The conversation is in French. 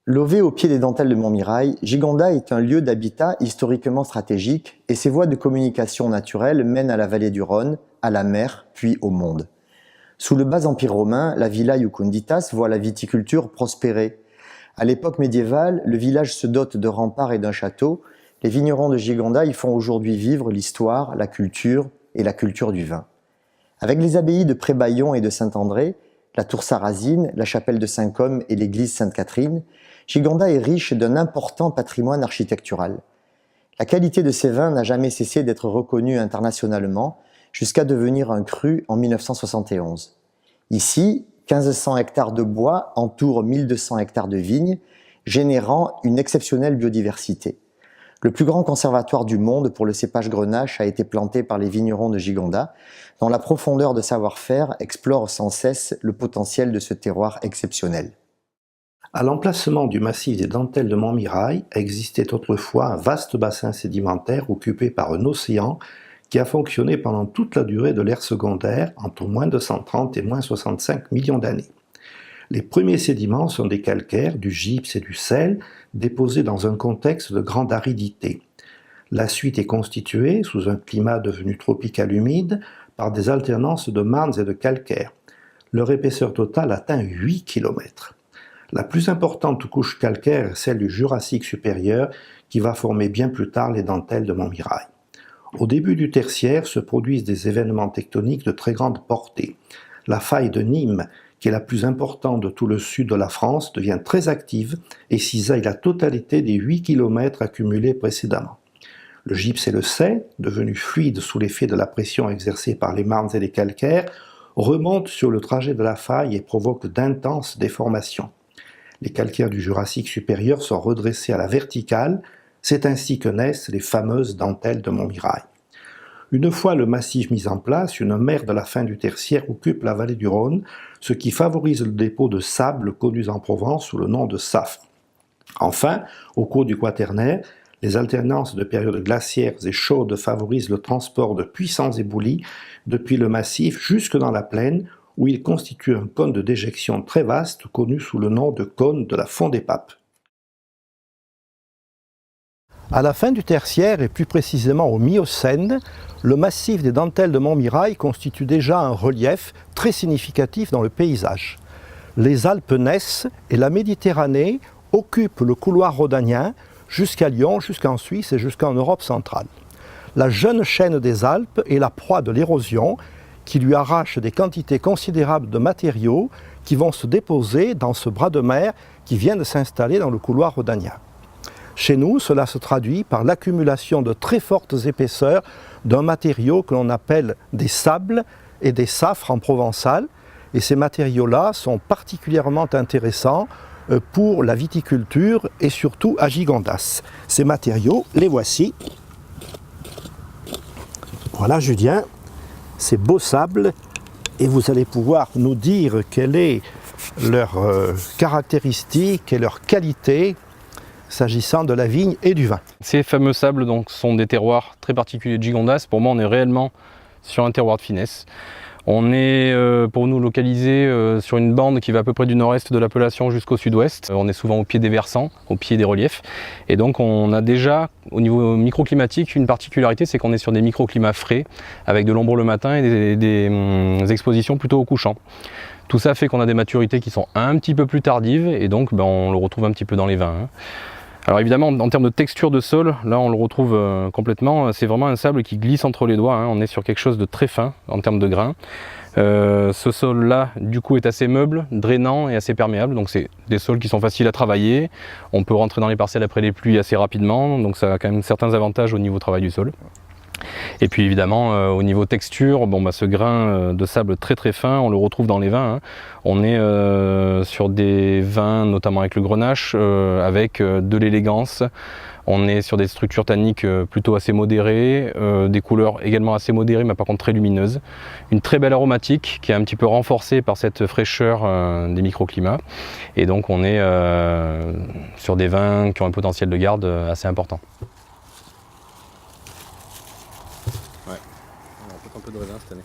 Lové au pied des dentelles de Montmirail, Gigondas est un lieu d'habitat historiquement stratégique et ses voies de communication naturelle mènent à la vallée du Rhône, à la mer, puis au monde. Sous le bas empire romain, la villa Iucunditas voit la viticulture prospérer. À l'époque médiévale, le village se dote de remparts et d'un château. Les vignerons de Gigondas y font aujourd'hui vivre l'histoire, la culture et la culture du vin. Avec les abbayes de Prébaillon et de Saint-André, la tour Sarrazine, la chapelle de Saint-Côme et l'église Sainte-Catherine, Gigondas est riche d'un important patrimoine architectural. La qualité de ses vins n'a jamais cessé d'être reconnue internationalement, jusqu'à devenir un cru en 1971. Ici, 1500 hectares de bois entourent 1200 hectares de vignes, générant une exceptionnelle biodiversité. Le plus grand conservatoire du monde pour le cépage Grenache a été planté par les vignerons de Gigondas, dont la profondeur de savoir-faire explore sans cesse le potentiel de ce terroir exceptionnel. À l'emplacement du massif des dentelles de Montmirail existait autrefois un vaste bassin sédimentaire occupé par un océan qui a fonctionné pendant toute la durée de l'ère secondaire, entre moins 230 et moins 65 millions d'années. Les premiers sédiments sont des calcaires, du gypse et du sel, déposés dans un contexte de grande aridité. La suite est constituée, sous un climat devenu tropical humide, par des alternances de marnes et de calcaires. Leur épaisseur totale atteint 8 km. La plus importante couche calcaire est celle du Jurassique supérieur, qui va former bien plus tard les dentelles de Montmirail. Au début du tertiaire se produisent des événements tectoniques de très grande portée. La faille de Nîmes, qui est la plus importante de tout le sud de la France, devient très active et cisaille la totalité des 8 km accumulés précédemment. Le gypse et le sel, devenus fluides sous l'effet de la pression exercée par les marnes et les calcaires, remontent sur le trajet de la faille et provoquent d'intenses déformations. Les calcaires du Jurassique supérieur sont redressés à la verticale. C'est ainsi que naissent les fameuses dentelles de Montmirail. Une fois le massif mis en place, une mer de la fin du tertiaire occupe la vallée du Rhône, ce qui favorise le dépôt de sable connu en Provence sous le nom de safre. Enfin, au cours du Quaternaire, les alternances de périodes glaciaires et chaudes favorisent le transport de puissants éboulis depuis le massif jusque dans la plaine, où il constitue un cône de déjection très vaste connu sous le nom de cône de la Font des Papes. À la fin du tertiaire et plus précisément au Miocène, le massif des dentelles de Montmirail constitue déjà un relief très significatif dans le paysage. Les Alpes naissent et la Méditerranée occupe le couloir rhodanien jusqu'à Lyon, jusqu'en Suisse et jusqu'en Europe centrale. La jeune chaîne des Alpes est la proie de l'érosion qui lui arrache des quantités considérables de matériaux qui vont se déposer dans ce bras de mer qui vient de s'installer dans le couloir rhodanien. Chez nous, cela se traduit par l'accumulation de très fortes épaisseurs d'un matériau que l'on appelle des sables et des safres en provençal. Et ces matériaux-là sont particulièrement intéressants pour la viticulture et surtout à Gigondas. Ces matériaux, les voici. Voilà Julien, ces beaux sables. Et vous allez pouvoir nous dire quelle est leur caractéristique et leur qualité s'agissant de la vigne et du vin. Ces fameux sables donc, sont des terroirs très particuliers de Gigondas. Pour moi, on est réellement sur un terroir de finesse. On est pour nous localisé sur une bande qui va à peu près du nord-est de l'appellation jusqu'au sud-ouest. On est souvent au pied des versants, au pied des reliefs. Et donc on a déjà, au niveau microclimatique, une particularité, c'est qu'on est sur des microclimats frais, avec de l'ombre le matin et des expositions plutôt au couchant. Tout ça fait qu'on a des maturités qui sont un petit peu plus tardives et donc on le retrouve un petit peu dans les vins. Alors évidemment, en termes de texture de sol, là on le retrouve complètement, c'est vraiment un sable qui glisse entre les doigts, on est sur quelque chose de très fin en termes de grains. Ce sol-là, du coup, est assez meuble, drainant et assez perméable, donc c'est des sols qui sont faciles à travailler. On peut rentrer dans les parcelles après les pluies assez rapidement, donc ça a quand même certains avantages au niveau travail du sol. Et puis évidemment au niveau texture, ce grain de sable très très fin, on le retrouve dans les vins. On est sur des vins notamment avec le Grenache, avec de l'élégance. On est sur des structures tanniques plutôt assez modérées, des couleurs également assez modérées mais par contre très lumineuses. Une très belle aromatique qui est un petit peu renforcée par cette fraîcheur des microclimats. Et donc on est sur des vins qui ont un potentiel de garde assez important. Ouais, on a un peu de raisin cette année.